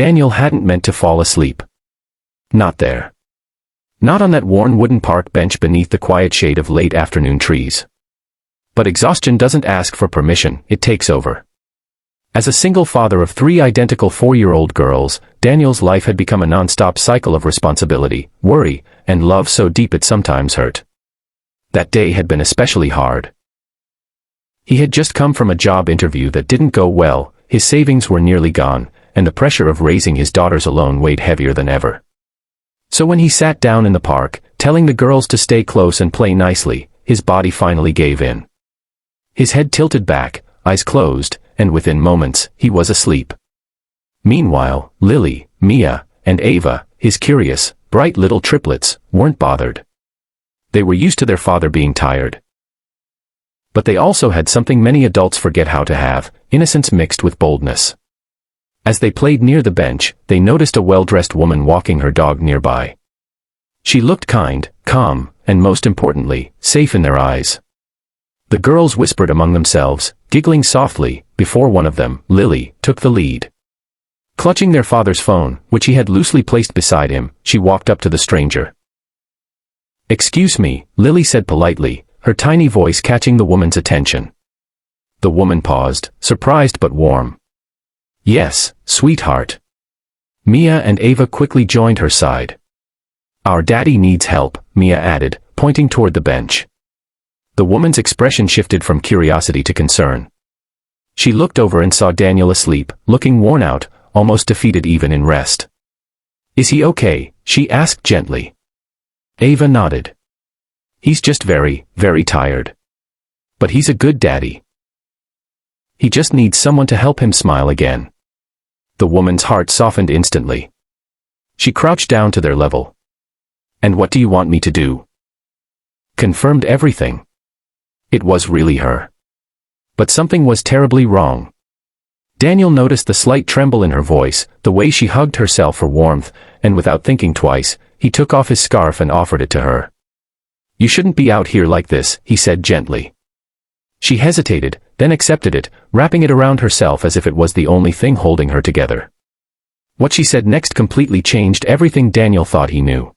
Daniel hadn't meant to fall asleep. Not there. Not on that worn wooden park bench beneath the quiet shade of late afternoon trees. But exhaustion doesn't ask for permission, it takes over. As a single father of 3 identical 4-year-old girls, Daniel's life had become a non-stop cycle of responsibility, worry, and love so deep it sometimes hurt. That day had been especially hard. He had just come from a job interview that didn't go well, his savings were nearly gone, and the pressure of raising his daughters alone weighed heavier than ever. So when he sat down in the park, telling the girls to stay close and play nicely, his body finally gave in. His head tilted back, eyes closed, and within moments, he was asleep. Meanwhile, Lily, Mia, and Ava, his curious, bright little triplets, weren't bothered. They were used to their father being tired. But they also had something many adults forget how to have, innocence mixed with boldness. As they played near the bench, they noticed a well-dressed woman walking her dog nearby. She looked kind, calm, and most importantly, safe in their eyes. The girls whispered among themselves, giggling softly, before one of them, Lily, took the lead. Clutching their father's phone, which he had loosely placed beside him, she walked up to the stranger. "Excuse me," Lily said politely, her tiny voice catching the woman's attention. The woman paused, surprised but warm. "Yes, sweetheart." Mia and Ava quickly joined her side. "Our daddy needs help," Mia added, pointing toward the bench. The woman's expression shifted from curiosity to concern. She looked over and saw Daniel asleep, looking worn out, almost defeated even in rest. "Is he okay?" she asked gently. Ava nodded. "He's just very, very tired. But he's a good daddy. He just needs someone to help him smile again." The woman's heart softened instantly. She crouched down to their level. "And what do you want me to do?" Confirmed everything. It was really her. But something was terribly wrong. Daniel noticed the slight tremble in her voice, the way she hugged herself for warmth, and without thinking twice, he took off his scarf and offered it to her. "You shouldn't be out here like this," he said gently. She hesitated, then accepted it, wrapping it around herself as if it was the only thing holding her together. What she said next completely changed everything Daniel thought he knew.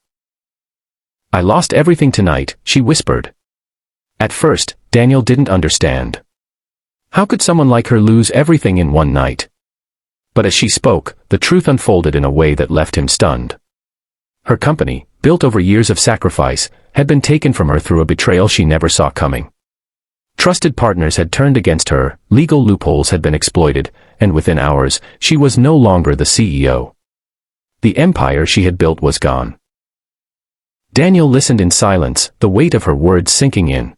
"I lost everything tonight," she whispered. At first, Daniel didn't understand. How could someone like her lose everything in one night? But as she spoke, the truth unfolded in a way that left him stunned. Her company, built over years of sacrifice, had been taken from her through a betrayal she never saw coming. Trusted partners had turned against her, legal loopholes had been exploited, and within hours, she was no longer the CEO. The empire she had built was gone. Daniel listened in silence, the weight of her words sinking in.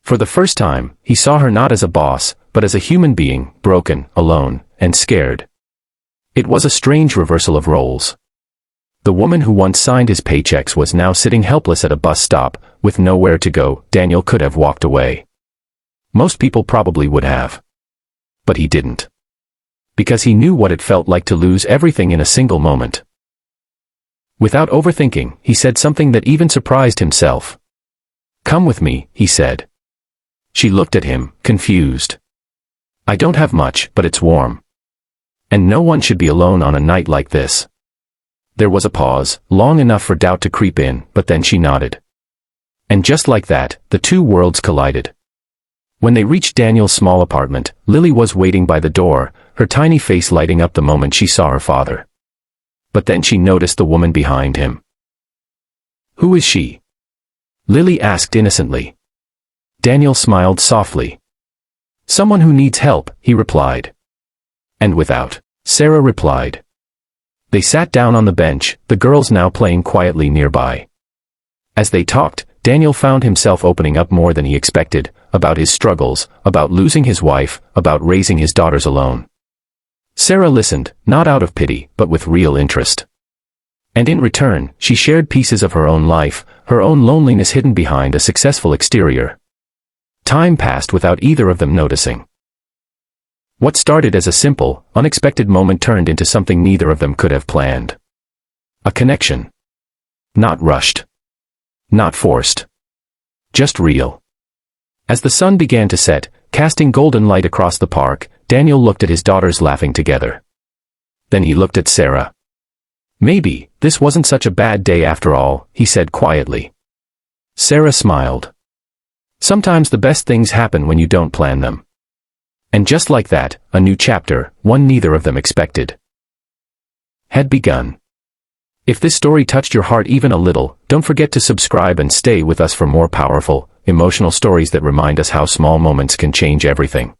For the first time, he saw her not as a boss, but as a human being, broken, alone, and scared. It was a strange reversal of roles. The woman who once signed his paychecks was now sitting helpless at a bus stop, with nowhere to go. Daniel could have walked away. Most people probably would have. But he didn't. Because he knew what it felt like to lose everything in a single moment. Without overthinking, he said something that even surprised himself. "Come with me," he said. She looked at him, confused. "I don't have much, but it's warm. And no one should be alone on a night like this." There was a pause, long enough for doubt to creep in, but then she nodded. And just like that, the two worlds collided. When they reached Daniel's small apartment, Lily was waiting by the door, her tiny face lighting up the moment she saw her father. But then she noticed the woman behind him. "Who is she?" Lily asked innocently. Daniel smiled softly. "Someone who needs help," he replied. "And without," Sarah replied. They sat down on the bench, the girls now playing quietly nearby. As they talked, Daniel found himself opening up more than he expected, about his struggles, about losing his wife, about raising his daughters alone. Sarah listened, not out of pity, but with real interest. And in return, she shared pieces of her own life, her own loneliness hidden behind a successful exterior. Time passed without either of them noticing. What started as a simple, unexpected moment turned into something neither of them could have planned. A connection. Not rushed. Not forced. Just real. As the sun began to set, casting golden light across the park, Daniel looked at his daughters laughing together. Then he looked at Sarah. Maybe, this wasn't such a bad day after all, he said quietly. Sarah smiled. Sometimes the best things happen when you don't plan them. And just like that, a new chapter, one neither of them expected, had begun. If this story touched your heart even a little, don't forget to subscribe and stay with us for more powerful, emotional stories that remind us how small moments can change everything.